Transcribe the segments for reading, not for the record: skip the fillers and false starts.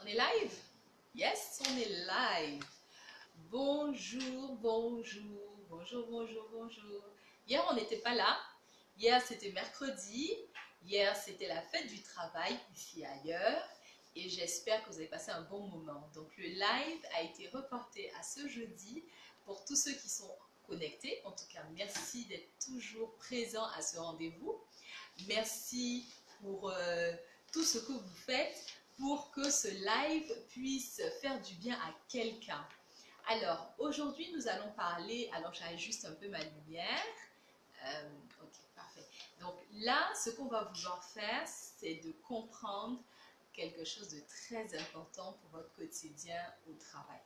On est live? Yes, on est live. Bonjour, bonjour, bonjour, bonjour, bonjour. Hier, on n'était pas là. Hier, c'était mercredi. Hier, c'était la fête du travail ici et ailleurs. Et j'espère que vous avez passé un bon moment. Donc, le live a été reporté à ce jeudi pour tous ceux qui sont connectés. En tout cas, merci d'être toujours présents à ce rendez-vous. Merci pour tout ce que vous faites pour que ce live puisse faire du bien à quelqu'un. Alors, aujourd'hui, nous allons parler... Alors, j'ajuste un peu ma lumière. Ok, parfait. Donc là, ce qu'on va vouloir faire, c'est de comprendre quelque chose de très important pour votre quotidien au travail.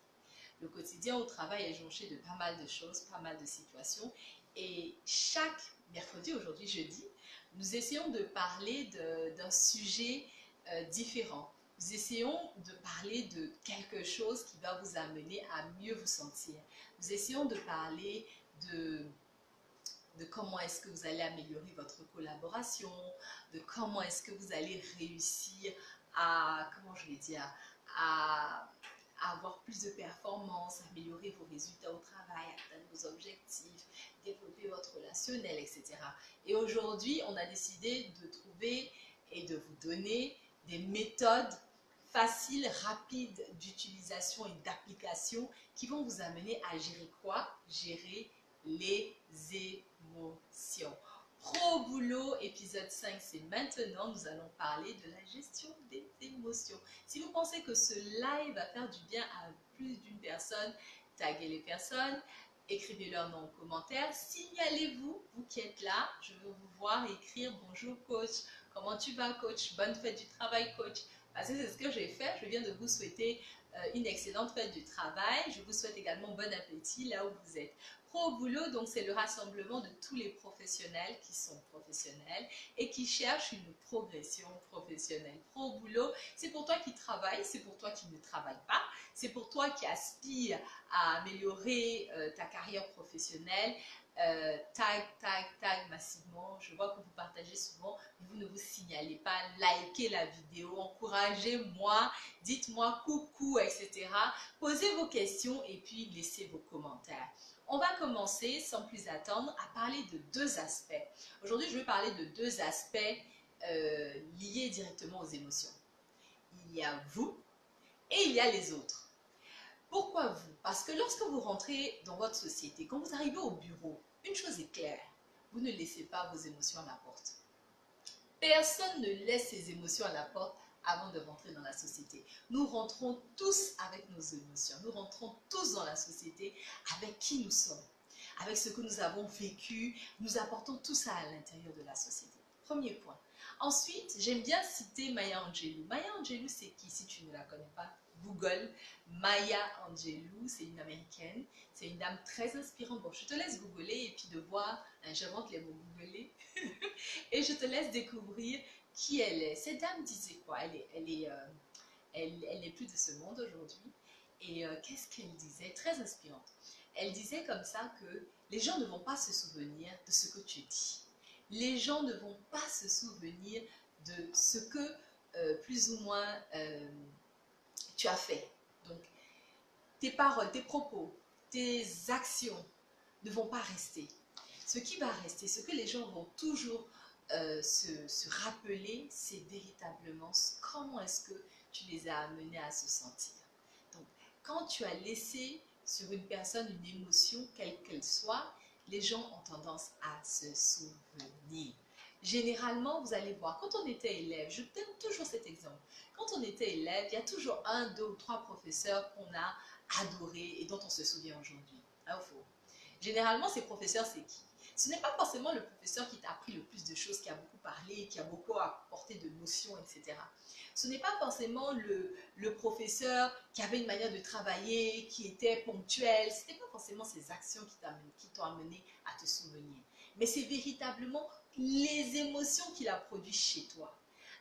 Le quotidien au travail est jonché de pas mal de choses, pas mal de situations. Et chaque mercredi, aujourd'hui jeudi, nous essayons de parler d'un sujet différent. Nous essayons de parler de quelque chose qui va vous amener à mieux vous sentir. Nous essayons de parler de comment est-ce que vous allez améliorer votre collaboration, de comment est-ce que vous allez réussir à, comment je vais dire, à avoir plus de performance, améliorer vos résultats au travail, atteindre vos objectifs, développer votre relationnel, etc. Et aujourd'hui, on a décidé de trouver et de vous donner des méthodes faciles, rapides d'utilisation et d'application qui vont vous amener à gérer quoi? Gérer les émotions. Pro Boulot, épisode 5, c'est maintenant. Nous allons parler de la gestion des émotions. Si vous pensez que ce live va faire du bien à plus d'une personne, taguez les personnes, écrivez leur nom en commentaire, signalez-vous, vous qui êtes là, je veux vous voir écrire bonjour coach, comment tu vas coach, bonne fête du travail coach, parce que c'est ce que j'ai fait, je viens de vous souhaiter une excellente fête du travail, je vous souhaite également bon appétit là où vous êtes. Pro Boulot, donc c'est le rassemblement de tous les professionnels qui sont professionnels et qui cherchent une progression professionnelle. Pro Boulot, c'est pour toi qui travaille, c'est pour toi qui ne travaille pas, c'est pour toi qui aspire à améliorer ta carrière professionnelle. Tag massivement. Je vois que vous partagez souvent, mais vous ne vous signalez pas. Likez la vidéo, encouragez-moi, dites-moi coucou, etc. Posez vos questions et puis laissez vos commentaires. On va commencer sans plus attendre à parler de deux aspects. Aujourd'hui, je vais parler de deux aspects liés directement aux émotions. Il y a vous et il y a les autres. Pourquoi vous? Parce que lorsque vous rentrez dans votre société, quand vous arrivez au bureau, une chose est claire, vous ne laissez pas vos émotions à la porte. Personne ne laisse ses émotions à la porte avant de rentrer dans la société. Nous rentrons tous avec nos émotions. Nous rentrons tous dans la société avec qui nous sommes, avec ce que nous avons vécu. Nous apportons tout ça à l'intérieur de la société. Premier point. Ensuite, j'aime bien citer Maya Angelou. Maya Angelou, c'est qui? Si tu ne la connais pas, Google. Maya Angelou, c'est une américaine. C'est une dame très inspirante. Bon, je te laisse googler et puis de voir, j'invente les mots googler. Et je te laisse découvrir qui elle est. Cette dame disait quoi? Elle n'est plus de ce monde aujourd'hui. Et qu'est-ce qu'elle disait? Très inspirante. Elle disait comme ça que les gens ne vont pas se souvenir de ce que tu dis. Les gens ne vont pas se souvenir de ce que plus ou moins tu as fait. Donc, tes paroles, tes propos, tes actions ne vont pas rester. Ce qui va rester, ce que les gens vont toujours se rappeler, c'est véritablement comment est-ce que tu les as amenés à se sentir. Donc, quand tu as laissé sur une personne une émotion, quelle qu'elle soit, les gens ont tendance à se souvenir. Généralement, vous allez voir, quand on était élève, je donne toujours cet exemple, quand on était élève, il y a toujours un, deux ou trois professeurs qu'on a adorés et dont on se souvient aujourd'hui. Hein, faux. Généralement, ces professeurs, c'est qui? Ce n'est pas forcément le professeur qui t'a appris le plus de choses, qui a beaucoup parlé, qui a beaucoup apporté de notions, etc. Ce n'est pas forcément le professeur qui avait une manière de travailler, qui était ponctuel. Ce n'est pas forcément ses actions qui t'ont amené à te souvenir. Mais c'est véritablement les émotions qu'il a produites chez toi.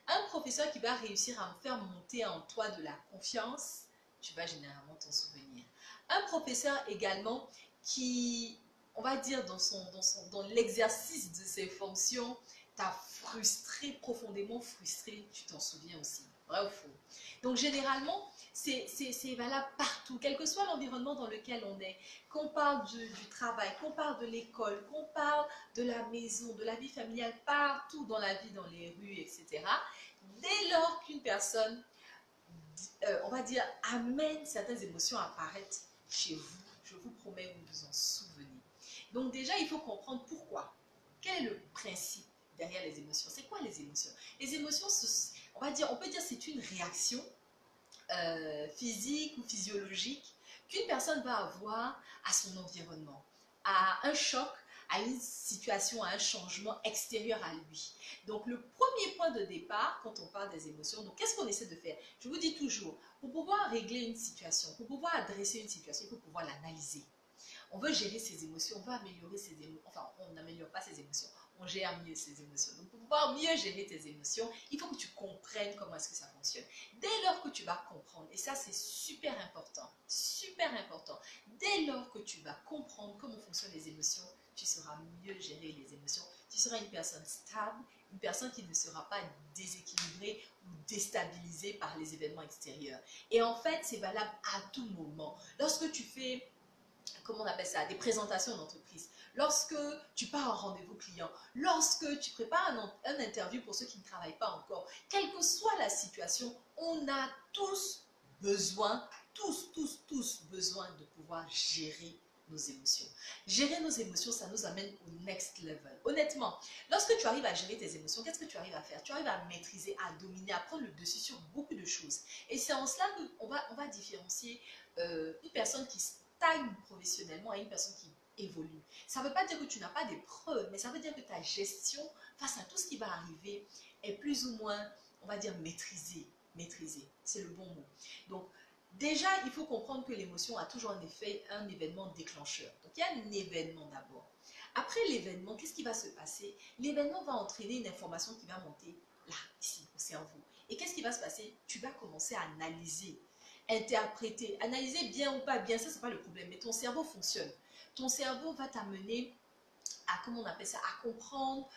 Un professeur qui va réussir à faire monter en toi de la confiance, tu vas généralement t'en souvenir. Un professeur également qui, on va dire, dans l'exercice de ses fonctions, t'a frustré, profondément frustré, tu t'en souviens aussi. Vrai ou faux? Donc généralement, c'est valable partout, quel que soit l'environnement dans lequel on est. Qu'on parle du travail, qu'on parle de l'école, qu'on parle de la maison, de la vie familiale, partout dans la vie, dans les rues, etc. Dès lors qu'une personne, on va dire, amène certaines émotions à apparaître chez vous, je vous promets, vous vous en souvenez. Donc déjà, il faut comprendre pourquoi. Quel est le principe derrière les émotions? C'est quoi les émotions? Les émotions, on peut dire c'est une réaction physique ou physiologique qu'une personne va avoir à son environnement, à un choc, à une situation, à un changement extérieur à lui. Donc le premier point de départ quand on parle des émotions, donc qu'est-ce qu'on essaie de faire? Je vous dis toujours, pour pouvoir régler une situation, pour pouvoir adresser une situation, il faut pouvoir l'analyser. On veut gérer ses émotions, on veut améliorer ses émotions, enfin on n'améliore pas ses émotions, on gère mieux ses émotions. Donc pour pouvoir mieux gérer tes émotions, il faut que tu comprennes comment est-ce que ça fonctionne. Dès lors que tu vas comprendre, et ça c'est super important, dès lors que tu vas comprendre comment fonctionnent les émotions, tu sauras mieux gérer les émotions, tu seras une personne stable, une personne qui ne sera pas déséquilibrée ou déstabilisée par les événements extérieurs. Et en fait, c'est valable à tout moment. Lorsque tu fais, comment on appelle ça, des présentations d'entreprise, lorsque tu pars en rendez-vous client, lorsque tu prépares un interview pour ceux qui ne travaillent pas encore, quelle que soit la situation, on a tous besoin, tous besoin de pouvoir gérer nos émotions. Gérer nos émotions, ça nous amène au next level. Honnêtement, lorsque tu arrives à gérer tes émotions, qu'est-ce que tu arrives à faire? Tu arrives à maîtriser, à dominer, à prendre le dessus sur beaucoup de choses. Et c'est en cela qu'on va différencier une personne qui stagne professionnellement à une personne qui évolue. Ça ne veut pas dire que tu n'as pas d'épreuves, mais ça veut dire que ta gestion face à tout ce qui va arriver est plus ou moins, on va dire, maîtrisée. Maîtrisée, c'est le bon mot. Donc, déjà, il faut comprendre que l'émotion a toujours en effet un événement déclencheur. Donc, il y a un événement d'abord. Après l'événement, qu'est-ce qui va se passer? L'événement va entraîner une information qui va monter là, ici, au cerveau. Et qu'est-ce qui va se passer? Tu vas commencer à analyser, interpréter, analyser bien ou pas bien, ça c'est pas le problème, mais ton cerveau fonctionne. Ton cerveau va t'amener à, comment on appelle ça, à comprendre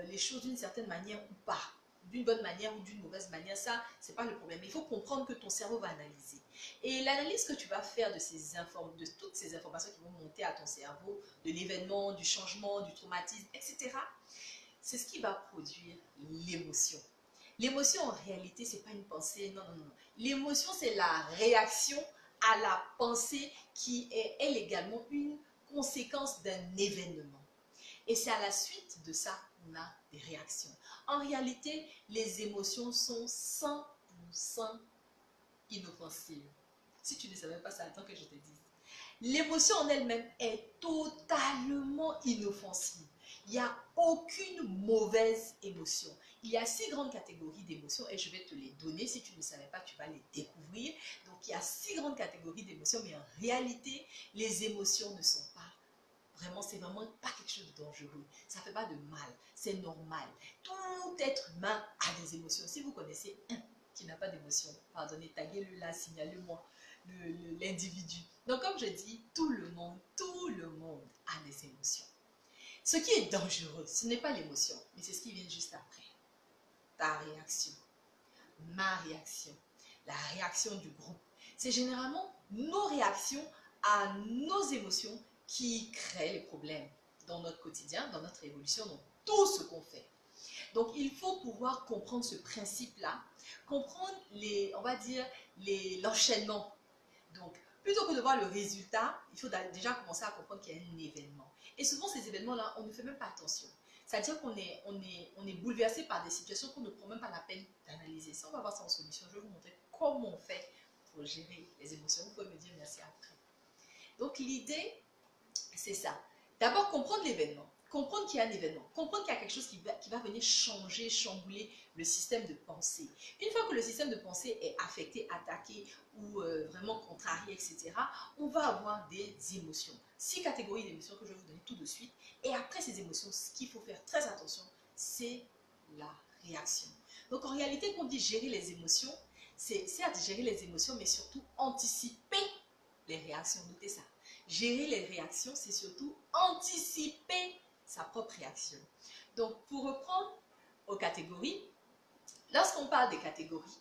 les choses d'une certaine manière ou pas, d'une bonne manière ou d'une mauvaise manière, ça c'est pas le problème. Il faut comprendre que ton cerveau va analyser. Et l'analyse que tu vas faire de toutes ces informations qui vont monter à ton cerveau, de l'événement, du changement, du traumatisme, etc., c'est ce qui va produire l'émotion. L'émotion, en réalité, ce n'est pas une pensée. Non, non, non. L'émotion, c'est la réaction à la pensée qui est, elle également, une conséquence d'un événement. Et c'est à la suite de ça qu'on a des réactions. En réalité, les émotions sont 100% inoffensives. Si tu ne savais pas ça, attends que je te dise. L'émotion en elle-même est totalement inoffensive. Il n'y a aucune mauvaise émotion. Il y a 6 grandes catégories d'émotions et je vais te les donner. Si tu ne savais pas, tu vas les découvrir. Donc, il y a 6 grandes catégories d'émotions, mais en réalité, les émotions ne sont pas vraiment, c'est vraiment pas quelque chose de dangereux. Ça ne fait pas de mal. C'est normal. Tout être humain a des émotions. Si vous connaissez un qui n'a pas d'émotion, pardonnez, taguez-le là, signalez-moi l'individu. Donc, comme je dis, tout le monde a des émotions. Ce qui est dangereux, ce n'est pas l'émotion, mais c'est ce qui vient juste après. Ta réaction, ma réaction, la réaction du groupe. C'est généralement nos réactions à nos émotions qui créent les problèmes dans notre quotidien, dans notre évolution, dans tout ce qu'on fait. Donc, il faut pouvoir comprendre ce principe-là, comprendre on va dire, l'enchaînement. Donc, plutôt que de voir le résultat, il faut déjà commencer à comprendre qu'il y a un événement. Et souvent, ces événements-là, on ne fait même pas attention. C'est-à-dire qu'on est bouleversé par des situations qu'on ne prend même pas la peine d'analyser. Ça, on va voir ça en solution. Je vais vous montrer comment on fait pour gérer les émotions. Vous pouvez me dire merci après. Donc, l'idée, c'est ça. D'abord, comprendre l'événement. Comprendre qu'il y a un événement. Comprendre qu'il y a quelque chose qui va venir changer, chambouler le système de pensée. Une fois que le système de pensée est affecté, attaqué ou vraiment contrarié, etc., on va avoir des émotions. 6 catégories d'émotions que je vais vous donner tout de suite. Et après ces émotions, ce qu'il faut faire très attention, c'est la réaction. Donc en réalité, quand on dit gérer les émotions, c'est certes gérer les émotions, mais surtout anticiper les réactions. Notez ça. Gérer les réactions, c'est surtout anticiper sa propre réaction. Donc, pour reprendre aux catégories, lorsqu'on parle des catégories,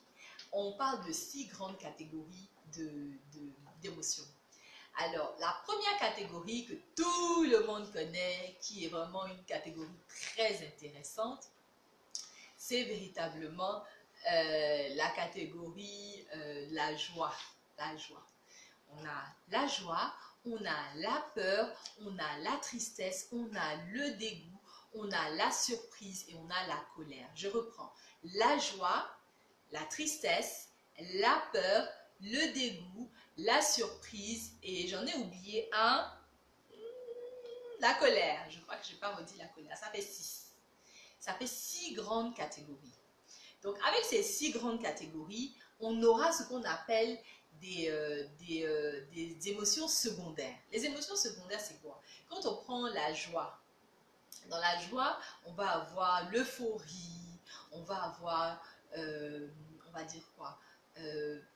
on parle de 6 grandes catégories d'émotions. Alors, la première catégorie que tout le monde connaît, qui est vraiment une catégorie très intéressante, c'est véritablement la catégorie la joie. La joie. On a la joie, on a la peur, on a la tristesse, on a le dégoût, on a la surprise et on a la colère. Je reprends. La joie, la tristesse, la peur, le dégoût, la surprise et j'en ai oublié un, la colère. Je crois que je n'ai pas redit la colère. Ça fait 6. Ça fait 6 grandes catégories. Donc, avec ces 6 grandes catégories, on aura ce qu'on appelle des émotions secondaires. Les émotions secondaires, c'est quoi? Quand on prend la joie, dans la joie, on va avoir l'euphorie, on va avoir, on va dire quoi?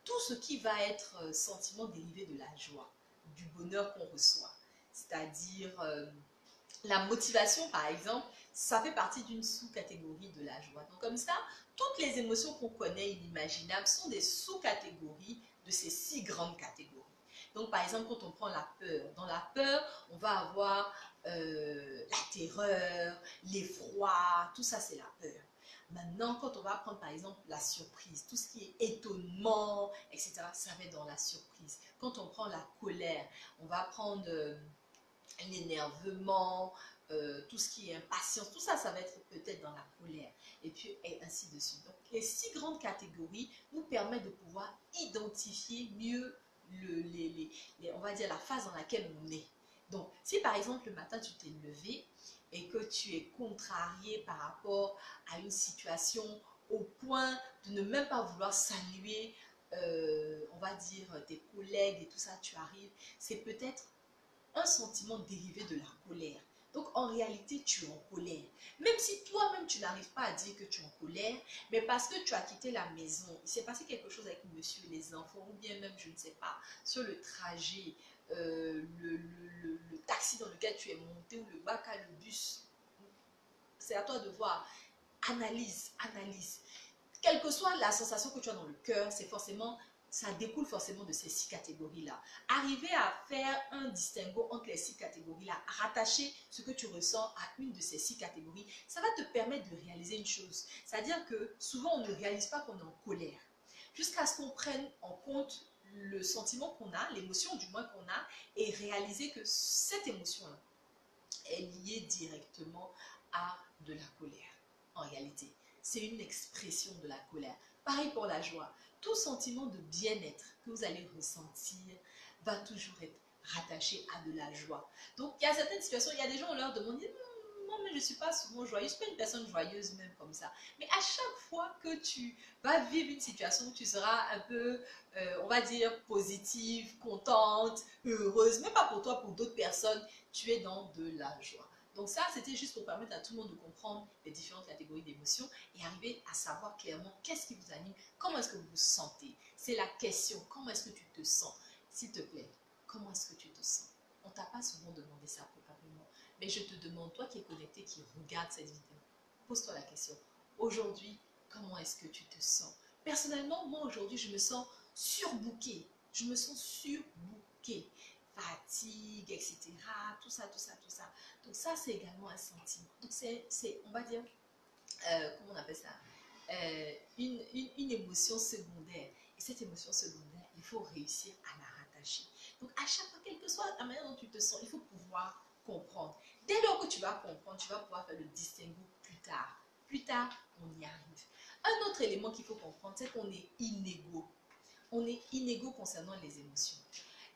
Tout ce qui va être sentiment dérivé de la joie, du bonheur qu'on reçoit. C'est-à-dire la motivation, par exemple, ça fait partie d'une sous-catégorie de la joie. Donc comme ça, toutes les émotions qu'on connaît inimaginables sont des sous-catégories de ces 6 grandes catégories. Donc par exemple, quand on prend la peur, dans la peur, on va avoir la terreur, l'effroi, tout ça c'est la peur. Maintenant, quand on va prendre par exemple la surprise, tout ce qui est étonnement, etc., ça va être dans la surprise. Quand on prend la colère, on va prendre l'énervement, tout ce qui est impatience, tout ça, ça va être peut-être dans la colère. Et puis, et ainsi de suite. Donc, les 6 grandes catégories nous permettent de pouvoir identifier mieux on va dire la phase dans laquelle on est. Donc, si par exemple, le matin, tu t'es levé et que tu es contrarié par rapport à une situation au point de ne même pas vouloir saluer, on va dire, tes collègues et tout ça, tu arrives, c'est peut-être un sentiment dérivé de la colère. Donc en réalité, tu es en colère. Même si toi-même, tu n'arrives pas à dire que tu es en colère, mais parce que tu as quitté la maison, il s'est passé quelque chose avec monsieur et les enfants, ou bien même, je ne sais pas, sur le trajet, le taxi dans lequel tu es monté, ou le bac à le bus. C'est à toi de voir. Analyse, analyse. Quelle que soit la sensation que tu as dans le cœur, c'est forcément, ça découle forcément de ces 6 catégories-là. Arriver à faire un distinguo entre les 6 catégories-là, rattacher ce que tu ressens à une de ces 6 catégories, ça va te permettre de réaliser une chose. C'est-à-dire que souvent, on ne réalise pas qu'on est en colère. Jusqu'à ce qu'on prenne en compte le sentiment qu'on a, l'émotion du moins qu'on a, et réaliser que cette émotion-là est liée directement à de la colère, en réalité. C'est une expression de la colère. Pareil pour la joie. Tout sentiment de bien-être que vous allez ressentir va toujours être rattaché à de la joie. Donc, il y a certaines situations, il y a des gens, on leur demande, non, mais je ne suis pas souvent joyeuse, je ne suis pas une personne joyeuse même comme ça. Mais à chaque fois que tu vas vivre une situation où tu seras un peu, on va dire, positive, contente, heureuse, même pas pour toi, pour d'autres personnes, tu es dans de la joie. Donc ça, c'était juste pour permettre à tout le monde de comprendre les différentes catégories d'émotions et arriver à savoir clairement qu'est-ce qui vous anime, comment est-ce que vous vous sentez. C'est la question, comment est-ce que tu te sens? S'il te plaît, comment est-ce que tu te sens? On ne t'a pas souvent demandé ça probablement, mais je te demande, toi qui es connecté, qui regarde cette vidéo, pose-toi la question. Aujourd'hui, comment est-ce que tu te sens? Personnellement, moi aujourd'hui, je me sens surbookée. Je me sens surbookée. Fatigue, etc. Tout ça, tout ça, tout ça. Donc ça, c'est également un sentiment. Donc c'est on va dire, comment on appelle ça, une émotion secondaire. Et cette émotion secondaire, il faut réussir à la rattacher. Donc à chaque fois, quelle que soit la manière dont tu te sens, il faut pouvoir comprendre. Dès lors que tu vas comprendre, tu vas pouvoir faire le distinguo plus tard. Plus tard, on y arrive. Un autre élément qu'il faut comprendre, c'est qu'on est inégaux. On est inégaux concernant les émotions.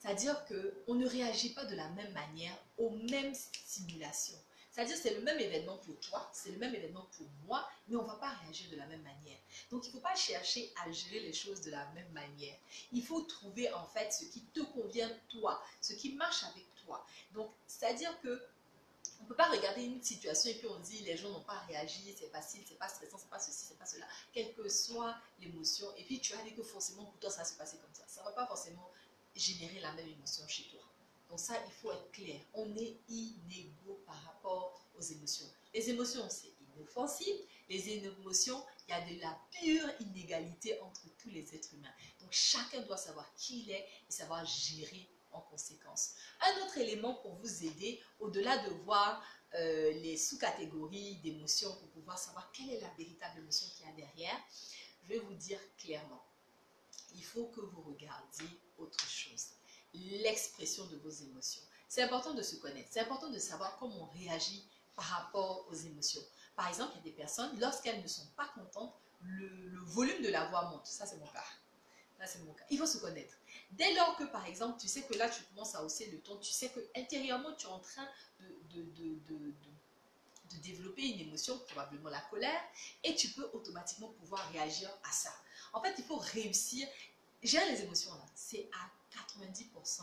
C'est-à-dire qu'on ne réagit pas de la même manière aux mêmes stimulations. C'est-à-dire que c'est le même événement pour toi, c'est le même événement pour moi, mais on ne va pas réagir de la même manière. Donc, il ne faut pas chercher à gérer les choses de la même manière. Il faut trouver en fait ce qui te convient toi, ce qui marche avec toi. Donc, c'est-à-dire que on ne peut pas regarder une situation et puis on dit les gens n'ont pas réagi, c'est facile, c'est pas stressant, c'est pas ceci, c'est pas cela, quelle que soit l'émotion. Et puis tu as dit que forcément pour toi ça va se passer comme ça. Ça ne va pas forcément générer la même émotion chez toi. Donc ça, il faut être clair. On est inégaux par rapport aux émotions. Les émotions, c'est inoffensif. Les émotions, il y a de la pure inégalité entre tous les êtres humains. Donc, chacun doit savoir qui il est et savoir gérer en conséquence. Un autre élément pour vous aider, au-delà de voir les sous-catégories d'émotions, pour pouvoir savoir quelle est la véritable émotion qu'il y a derrière, je vais vous dire clairement, il faut que vous regardiez autre chose. L'expression de vos émotions. C'est important de se connaître. C'est important de savoir comment on réagit par rapport aux émotions. Par exemple, il y a des personnes, lorsqu'elles ne sont pas contentes, le volume de la voix monte. Ça, c'est mon cas. Là, c'est mon cas. Il faut se connaître. Dès lors que, par exemple, tu sais que là, tu commences à hausser le ton, tu sais que intérieurement, tu es en train de développer une émotion, probablement la colère, et tu peux automatiquement pouvoir réagir à ça. En fait, il faut réussir. Gérer les émotions, là, c'est à 90%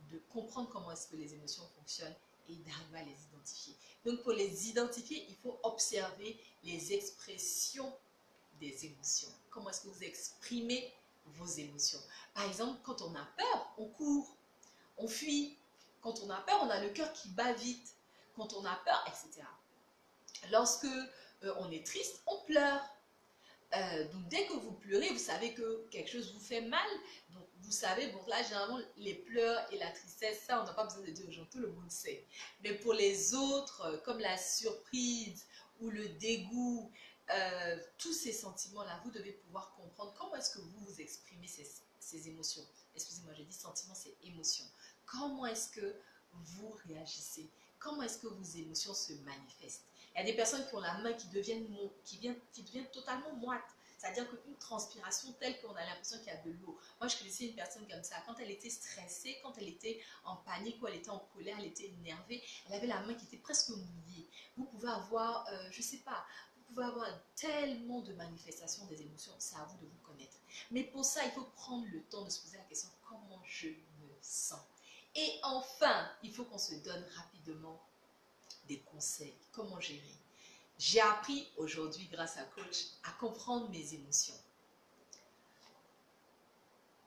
de comprendre comment est-ce que les émotions fonctionnent et d'arriver à les identifier. Donc, pour les identifier, il faut observer les expressions des émotions. Comment est-ce que vous exprimez vos émotions? Par exemple, quand on a peur, on court, on fuit. Quand on a peur, on a le cœur qui bat vite. Quand on a peur, etc. Lorsque on est triste, on pleure. Donc dès que vous pleurez, vous savez que quelque chose vous fait mal. Donc vous savez, bon là généralement les pleurs et la tristesse, ça on n'a pas besoin de dire aux gens, tout le monde sait. Mais pour les autres, comme la surprise ou le dégoût, tous ces sentiments-là, vous devez pouvoir comprendre comment est-ce que vous vous exprimez ces émotions. Excusez-moi, j'ai dit sentiments, c'est émotion. Comment est-ce que vous réagissez? Comment est-ce que vos émotions se manifestent? Il y a des personnes qui ont la main qui devient totalement moite. C'est-à-dire qu'une transpiration telle qu'on a l'impression qu'il y a de l'eau. Moi, je connaissais une personne comme ça. Quand elle était stressée, quand elle était en panique ou elle était en colère, elle était énervée, elle avait la main qui était presque mouillée. Vous pouvez avoir, je ne sais pas, vous pouvez avoir tellement de manifestations des émotions. C'est à vous de vous connaître. Mais pour ça, il faut prendre le temps de se poser la question, comment je me sens? Et enfin, il faut qu'on se donne rapidement des conseils. Comment gérer? J'ai appris aujourd'hui, grâce à coach, à comprendre mes émotions.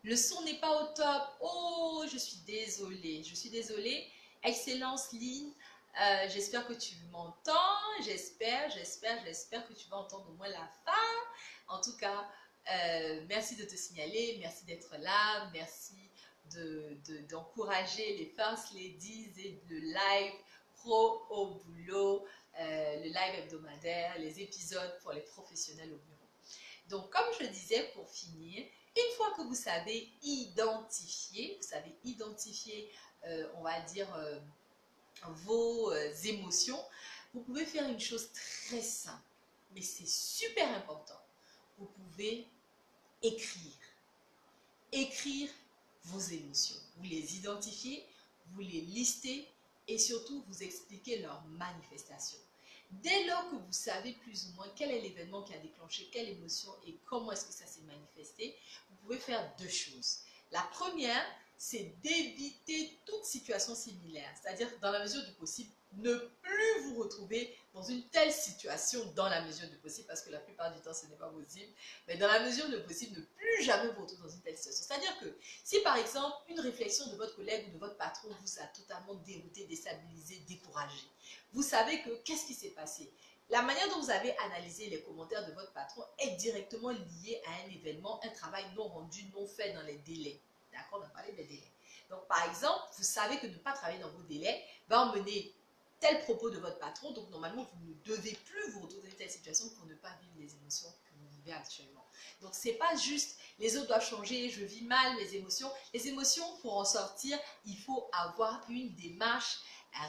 Le son n'est pas au top. Oh, je suis désolée. Je suis désolée. Excellence, Lynn. J'espère que tu m'entends. J'espère que tu vas entendre au moins la fin. En tout cas, merci de te signaler. Merci d'être là. Merci d'encourager les First Ladies et le live pro au boulot, le live hebdomadaire, les épisodes pour les professionnels au bureau. Donc, comme je disais, pour finir, une fois que vous savez identifier, on va dire, vos émotions, vous pouvez faire une chose très simple, mais c'est super important. Vous pouvez écrire vos émotions. Vous les identifiez, vous les listez et surtout vous expliquez leur manifestation. Dès lors que vous savez plus ou moins quel est l'événement qui a déclenché quelle émotion et comment est-ce que ça s'est manifesté, vous pouvez faire deux choses. La première, c'est d'éviter toute situation similaire, c'est-à-dire dans la mesure du possible, ne plus vous retrouver dans une telle situation dans la mesure du possible, parce que la plupart du temps ce n'est pas possible, mais dans la mesure du possible, ne plus jamais vous retrouver dans une telle situation. C'est-à-dire que si par exemple une réflexion de votre collègue ou de votre patron vous a totalement dérouté, déstabilisé, découragé, vous savez que qu'est-ce qui s'est passé? La manière dont vous avez analysé les commentaires de votre patron est directement liée à un événement, un travail non rendu, non fait dans les délais. D'accord, on a parlé des délais. Donc, par exemple, vous savez que ne pas travailler dans vos délais va emmener tel propos de votre patron. Donc, normalement, vous ne devez plus vous retrouver dans telle situation pour ne pas vivre les émotions que vous vivez actuellement. Donc, ce n'est pas juste les autres doivent changer, je vis mal mes émotions. Les émotions, pour en sortir, il faut avoir une démarche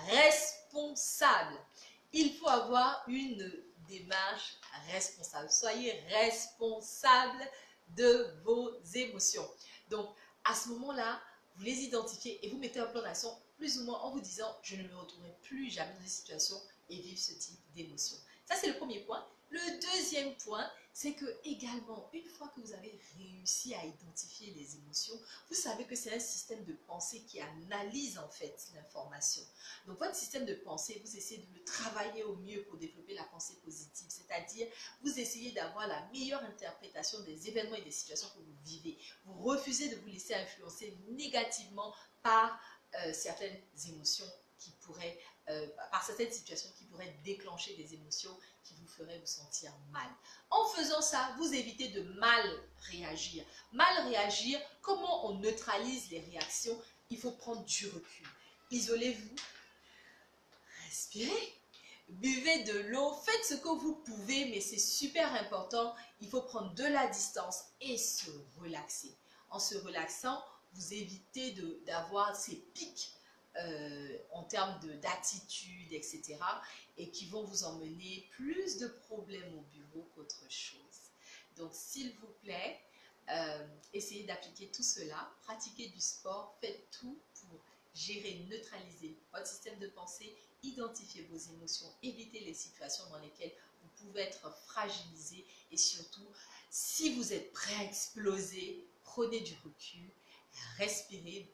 responsable. Il faut avoir une démarche responsable. Soyez responsable de vos émotions. Donc, à ce moment-là, vous les identifiez et vous mettez un plan d'action plus ou moins en vous disant « je ne me retrouverai plus jamais dans des situations et vivre ce type d'émotion ». Ça, c'est le premier point. Le deuxième point, c'est que également, une fois que vous avez réussi à identifier les émotions, vous savez que c'est un système de pensée qui analyse en fait l'information. Donc, votre système de pensée, vous essayez de le travailler au mieux pour développer la pensée positive, c'est-à-dire vous essayez d'avoir la meilleure interprétation des événements et des situations que vous vivez. Vous refusez de vous laisser influencer négativement par certaines émotions qui pourraient, par certaines situations qui pourraient déclencher des émotions qui vous feraient vous sentir mal. En faisant ça, vous évitez de mal réagir. Mal réagir, comment on neutralise les réactions? Il faut prendre du recul. Isolez-vous, respirez, buvez de l'eau, faites ce que vous pouvez, mais c'est super important. Il faut prendre de la distance et se relaxer. En se relaxant, vous évitez d'avoir ces pics en termes d'attitude, etc. et qui vont vous emmener plus de problèmes au bureau qu'autre chose. Donc, s'il vous plaît, essayez d'appliquer tout cela, pratiquez du sport, faites tout pour gérer, neutraliser votre système de pensée, identifier vos émotions, éviter les situations dans lesquelles vous pouvez être fragilisé et surtout, si vous êtes prêt à exploser, prenez du recul, respirez,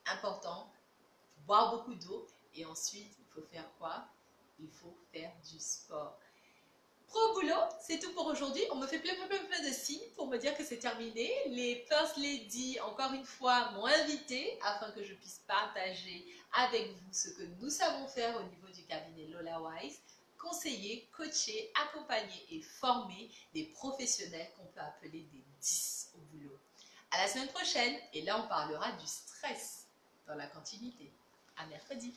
important, boire beaucoup d'eau et ensuite, il faut faire quoi? Il faut faire du sport. Pro boulot, c'est tout pour aujourd'hui. On me fait plein de signes pour me dire que c'est terminé. Les First Lady, encore une fois, m'ont invité afin que je puisse partager avec vous ce que nous savons faire au niveau du cabinet Lola Wise. Conseiller, coacher, accompagner et former des professionnels qu'on peut appeler des 10 au boulot. À la semaine prochaine et là on parlera du stress dans la continuité. À mercredi.